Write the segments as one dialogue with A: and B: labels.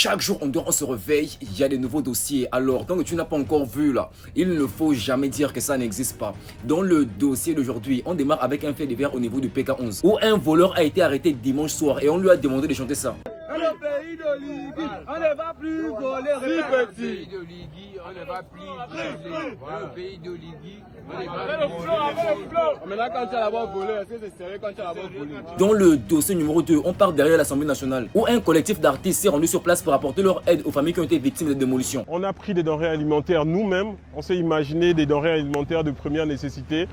A: Chaque jour, on se réveille, il y a des nouveaux dossiers. Alors, tant que tu n'as pas encore vu là, il ne faut jamais dire que ça n'existe pas. Dans le dossier d'aujourd'hui, on démarre avec un fait divers au niveau du PK11, où un voleur a été arrêté dimanche soir et on lui a demandé de chanter ça.
B: Le pays de Ligui, on ne va plus voler.
C: Le pays de Ligui, on ne va plus voler. Le pays de Ligui, on ne va plus voler.
B: Mais là, quand tu as d'abord volé, est-ce que c'est sérieux quand tu as d'abord volé?
A: Dans le dossier numéro 2, on part derrière l'Assemblée nationale, où un collectif d'artistes s'est rendu sur place pour apporter leur aide aux familles qui ont été victimes de démolitions.
D: On a pris des denrées alimentaires nous-mêmes, on s'est imaginé des denrées alimentaires de première nécessité.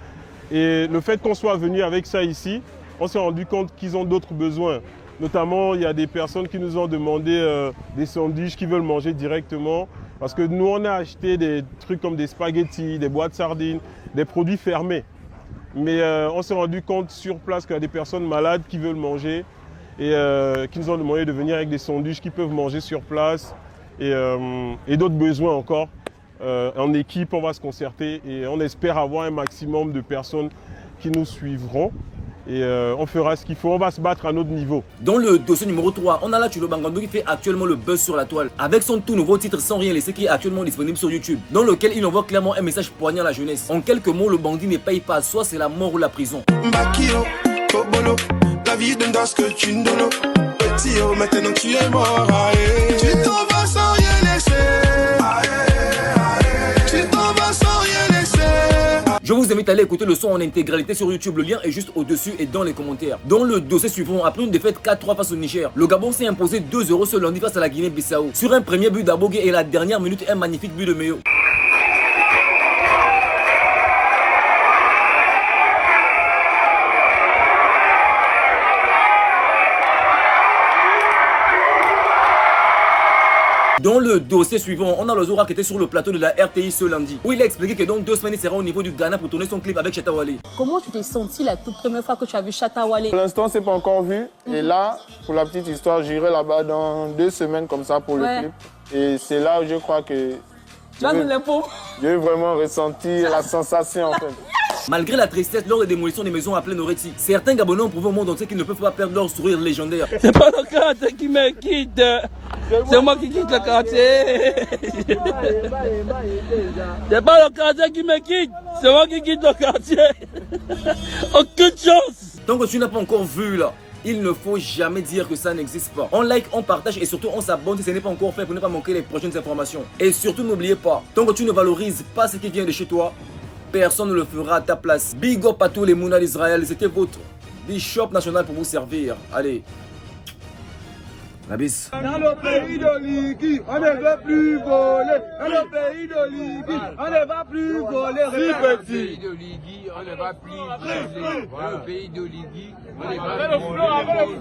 D: Et le fait qu'on soit venu avec ça ici, on s'est rendu compte qu'ils ont d'autres besoins. Notamment, il y a des personnes qui nous ont demandé des sandwichs qu'ils veulent manger directement. Parce que nous, on a acheté des trucs comme des spaghettis, des boîtes de sardines, des produits fermés. Mais on s'est rendu compte sur place qu'il y a des personnes malades qui veulent manger et qui nous ont demandé de venir avec des sandwichs qu'ils peuvent manger sur place et d'autres besoins encore. En équipe, on va se concerter et on espère avoir un maximum de personnes qui nous suivront. Et on fera ce qu'il faut, on va se battre à notre niveau.
A: Dans le dossier numéro 3, on a là Chulo Bangando qui fait actuellement le buzz sur la toile avec son tout nouveau titre Sans rien laisser qui est actuellement disponible sur YouTube, dans lequel il envoie clairement un message poignant à la jeunesse. En quelques mots, le bandit ne paye pas, soit c'est la mort ou la prison.
E: Bakio, Kobolo, la vie d'un das que tu ne donnes. Petit oh, maintenant tu es mort. Aïe. Tu t'en vas sans rien laisser. Tu t'en vas sans rien laisser.
A: Je vous invite à aller écouter le son en intégralité sur YouTube, le lien est juste au-dessus et dans les commentaires. Dans le dossier suivant, après une défaite 4-3 face au Niger, le Gabon s'est imposé 2-0 ce lundi face à la Guinée-Bissau. Sur un premier but d'Abogué et la dernière minute, un magnifique but de Meyo. Dans le dossier suivant, on a le Zora qui était sur le plateau de la RTI ce lundi, où il a expliqué que dans 2 semaines, il sera au niveau du Ghana pour tourner son clip avec Shatta Wale.
F: Comment tu t'es senti la toute première fois que tu as vu Shatta Wale?
G: Pour l'instant, c'est pas encore vu. Et là, pour la petite histoire, j'irai là-bas dans 2 semaines comme ça pour le clip. Et c'est là où je crois que j'ai vraiment ressenti la sensation en fait.
A: Malgré la tristesse lors des démolitions des maisons à Plein-Oreti, certains Gabonais ont prouvé au monde entier qu'ils ne peuvent pas perdre leur sourire légendaire.
H: C'est pas le quartier qui me quitte, c'est moi qui quitte le quartier. C'est pas le quartier qui me quitte, c'est moi qui quitte le quartier. Aucune chance.
A: Tant que tu n'as pas encore vu là, il ne faut jamais dire que ça n'existe pas. On like, on partage et surtout on s'abonne si ce n'est pas encore fait pour ne pas manquer les prochaines informations. Et surtout n'oubliez pas, tant que tu ne valorises pas ce qui vient de chez toi, personne ne le fera à ta place. Big up à tous les Mouna d'Israël, c'était votre Bishop national pour vous servir. Allez, la bise.
B: Dans le pays de Ligui, on ne veut plus voler. Dans le pays de Ligui, on ne va plus voler.
C: Le pays de Ligui, on ne va plus voler. Le pays de Ligui, on ne va plus voler.